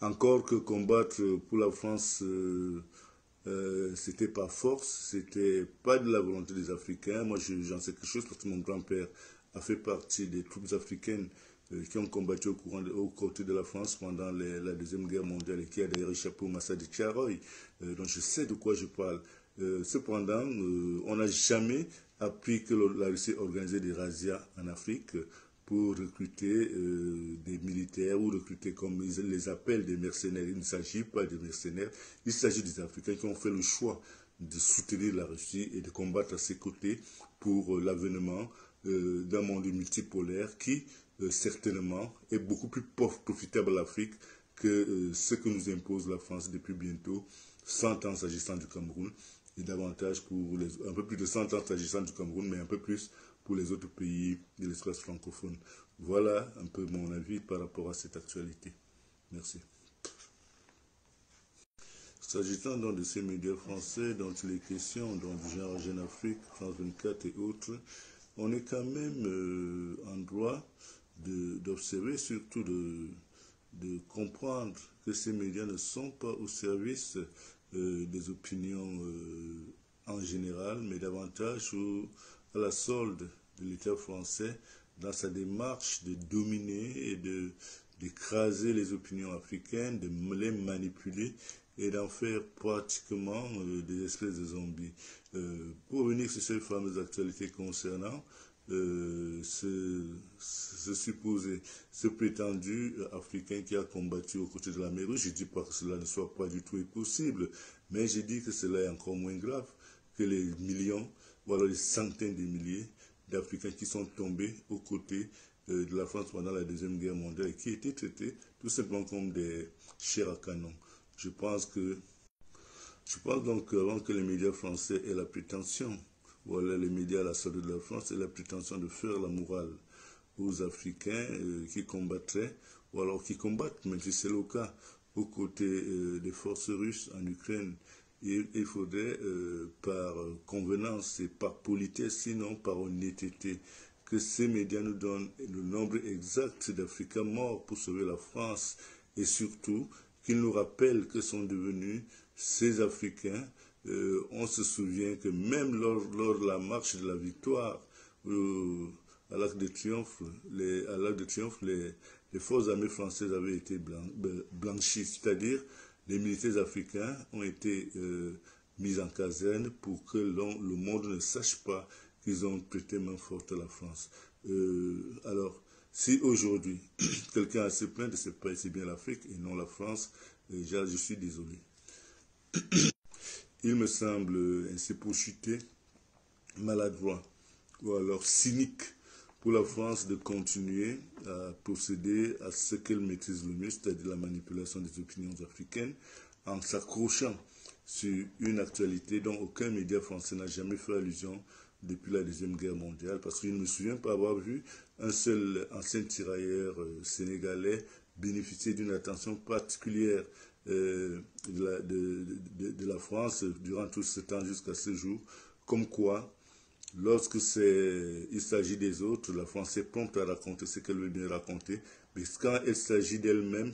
Encore que combattre pour la France, c'était pas force, c'était pas de la volonté des Africains. Moi, j'en sais quelque chose parce que mon grand-père a fait partie des troupes africaines qui ont combattu aux côtés de la France pendant la Deuxième Guerre mondiale et qui a d'ailleurs échappé au massacre de Tcharoy. Donc je sais de quoi je parle. Cependant, on n'a jamais appris que la Russie organisait des razzias en Afrique pour recruter des militaires ou recruter, comme ils les appellent, des mercenaires. Il ne s'agit pas de mercenaires, il s'agit des Africains qui ont fait le choix de soutenir la Russie et de combattre à ses côtés pour l'avènement d'un monde multipolaire qui, certainement, est beaucoup plus profitable à l'Afrique que ce que nous impose la France depuis bientôt 100 ans s'agissant du Cameroun et davantage pour un peu plus de 100 ans s'agissant du Cameroun, mais un peu plus pour les autres pays de l'espace francophone. Voilà un peu mon avis par rapport à cette actualité. Merci. S'agissant donc de ces médias français dont il est question, donc du genre Jeune Afrique, France 24 et autres, on est quand même en droit d'observer, surtout de comprendre que ces médias ne sont pas au service des opinions en général, mais davantage à la solde de l'État français dans sa démarche de dominer et d'écraser les opinions africaines, de les manipuler et d'en faire pratiquement des espèces de zombies. Pour revenir sur ces fameuses actualités concernant ce supposé, ce prétendu africain qui a combattu aux côtés de la mer Rouge, je ne dis pas que cela ne soit pas du tout impossible, mais je dis que cela est encore moins grave que les millions, voilà les centaines de milliers d'Africains qui sont tombés aux côtés de la France pendant la Deuxième Guerre mondiale et qui étaient traités tout simplement comme des chairs à canon. Je pense donc avant que les médias français aient la prétention, voilà les médias à la solde de la France aient la prétention de faire la morale aux Africains qui combattraient, ou alors qui combattent, même si c'est le cas, aux côtés des forces russes en Ukraine. Il faudrait, par convenance et par politesse, sinon par honnêteté, que ces médias nous donnent le nombre exact d'Africains morts pour sauver la France et surtout qu'ils nous rappellent que sont devenus ces Africains. On se souvient que même lors de la marche de la victoire, à l'Arc de Triomphe, les forces armées françaises avaient été blanchies, c'est-à-dire les militaires africains ont été mis en caserne pour que le monde ne sache pas qu'ils ont prêté main forte à la France. Alors, si aujourd'hui, quelqu'un a à se plaindre, c'est bien l'Afrique et non la France, déjà, je suis désolé. Il me semble ainsi pour chuter maladroit ou alors cynique pour la France de continuer à procéder à ce qu'elle maîtrise le mieux, c'est-à-dire la manipulation des opinions africaines, en s'accrochant sur une actualité dont aucun média français n'a jamais fait allusion depuis la Deuxième Guerre mondiale, parce qu'il ne me souvient pas avoir vu un seul ancien tirailleur sénégalais bénéficier d'une attention particulière de la France durant tout ce temps jusqu'à ce jour, comme quoi lorsque il s'agit des autres, la France est prompte à raconter ce qu'elle veut bien raconter, mais quand il s'agit d'elle-même,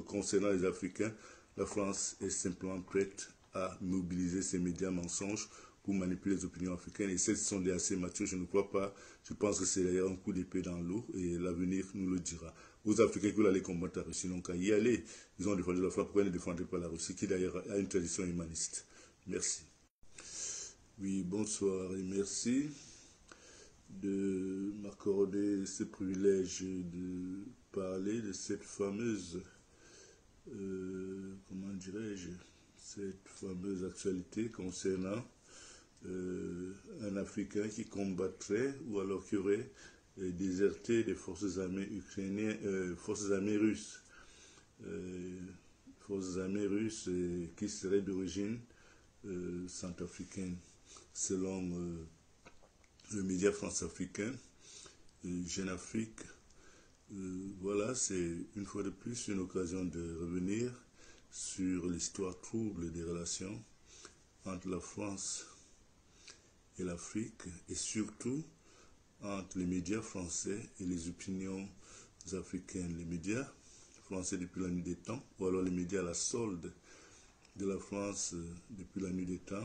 concernant les Africains, la France est simplement prête à mobiliser ses médias mensonges pour manipuler les opinions africaines. Et celles sont des assez matures, je ne crois pas. Je pense que c'est d'ailleurs un coup d'épée dans l'eau et l'avenir nous le dira. Aux Africains qui veulent aller combattre la Russie, donc à y aller, ils ont défendu la France, pourquoi ils ne défendraient pas la Russie, qui d'ailleurs a une tradition humaniste. Merci. Oui, bonsoir et merci de m'accorder ce privilège de parler de cette fameuse, comment dirais-je, cette fameuse actualité concernant un Africain qui combattrait ou alors qui aurait déserté des forces armées ukrainiennes, forces armées russes, qui seraient d'origine centrafricaine, selon le média France-Africain, Jeune Afrique. Voilà, c'est une fois de plus une occasion de revenir sur l'histoire trouble des relations entre la France et l'Afrique, et surtout entre les médias français et les opinions africaines. Les médias français depuis la nuit des temps, ou alors les médias à la solde de la France depuis la nuit des temps,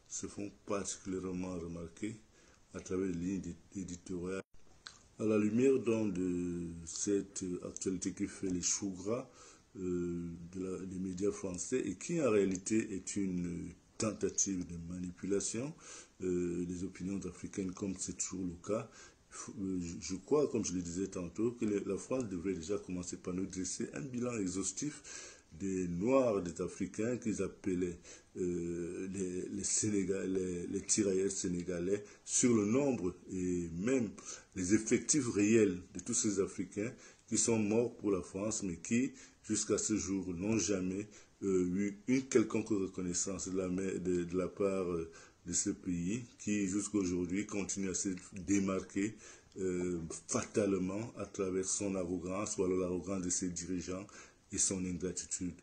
se font particulièrement remarquer à travers les lignes éditoriales. À la lumière donc de cette actualité qui fait les choux gras des médias français et qui en réalité est une tentative de manipulation des opinions africaines comme c'est toujours le cas, je crois, comme je le disais tantôt, que la France devrait déjà commencer par nous dresser un bilan exhaustif des Noirs, des Africains qu'ils appelaient les tirailleurs sénégalais, sur le nombre et même les effectifs réels de tous ces Africains qui sont morts pour la France, mais qui, jusqu'à ce jour, n'ont jamais eu une quelconque reconnaissance de la part de ce pays, qui jusqu'à aujourd'hui continue à se démarquer fatalement à travers son arrogance, ou alors l'arrogance de ses dirigeants et son ingratitude.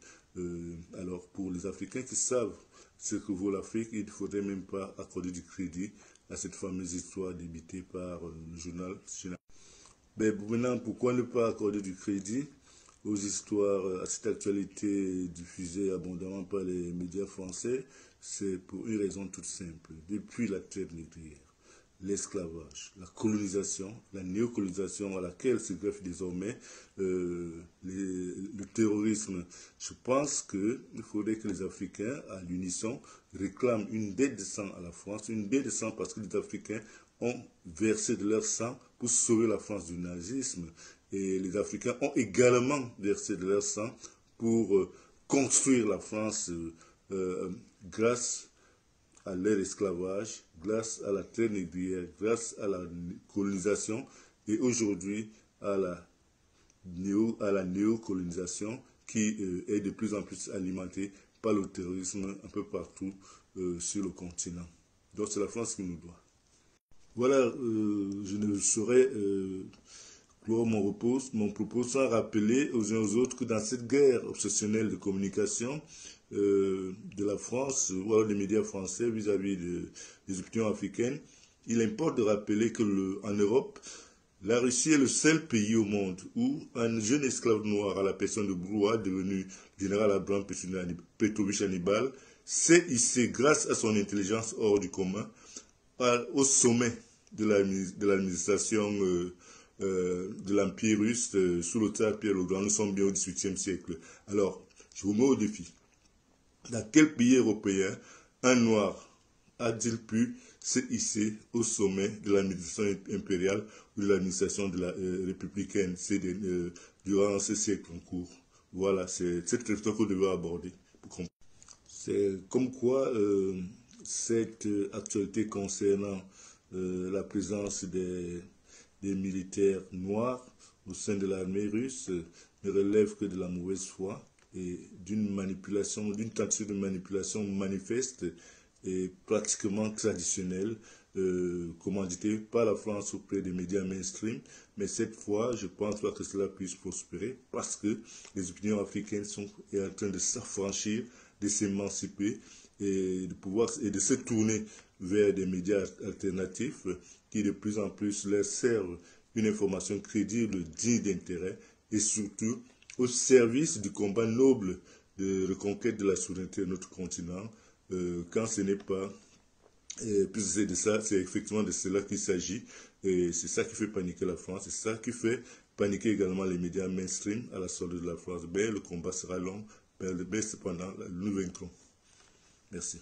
Alors pour les Africains qui savent ce que vaut l'Afrique, il ne faudrait même pas accorder du crédit à cette fameuse histoire débitée par le journal. Mais maintenant, pourquoi ne pas accorder du crédit aux histoires, à cette actualité diffusée abondamment par les médias français? C'est pour une raison toute simple. Depuis la traite négrière, l'esclavage, la colonisation, la néocolonisation à laquelle se greffe désormais le terrorisme. Je pense qu'il faudrait que les Africains, à l'unisson, réclament une dette de sang à la France, une dette de sang parce que les Africains ont versé de leur sang pour sauver la France du nazisme. Et les Africains ont également versé de leur sang pour construire la France grâce à leur esclavage, grâce à la traite négrière, grâce à la colonisation et aujourd'hui à la néocolonisation qui est de plus en plus alimentée par le terrorisme un peu partout sur le continent. Donc c'est la France qui nous doit. Voilà, je ne saurais clore mon propos sans rappeler aux uns aux autres que dans cette guerre obsessionnelle de communication de la France ou alors des médias français vis-à-vis des opinions africaines, il importe de rappeler qu'en Europe, la Russie est le seul pays au monde où un jeune esclave noir à la personne de Brouard, devenu général Abraham Petrovich Hannibal, s'est hissé grâce à son intelligence hors du commun au sommet de l'administration de l'Empire russe sous le tsar Pierre le Grand. Nous sommes bien au XVIIIe siècle. Alors, je vous mets au défi. Dans quel pays européen un noir a-t-il pu se hisser au sommet de l'administration impériale ou de l'administration de la républicaine durant ce siècle en cours? Voilà, c'est cette question qu'on devait aborder. C'est comme quoi cette actualité concernant la présence des militaires noirs au sein de l'armée russe ne relève que de la mauvaise foi et d'une manipulation, d'une tentative de manipulation manifeste et pratiquement traditionnelle, commanditée par la France auprès des médias mainstream. Mais cette fois, je pense pas que cela puisse prospérer parce que les opinions africaines sont en train de s'affranchir, de s'émanciper et de se tourner vers des médias alternatifs qui de plus en plus leur servent une information crédible, digne d'intérêt et surtout au service du combat noble de reconquête de la souveraineté de notre continent, quand ce n'est pas, puisque c'est de ça, c'est effectivement de cela qu'il s'agit, et c'est ça qui fait paniquer la France, c'est ça qui fait paniquer également les médias mainstream à la solde de la France. Mais le combat sera long, mais cependant, nous vaincrons. Merci.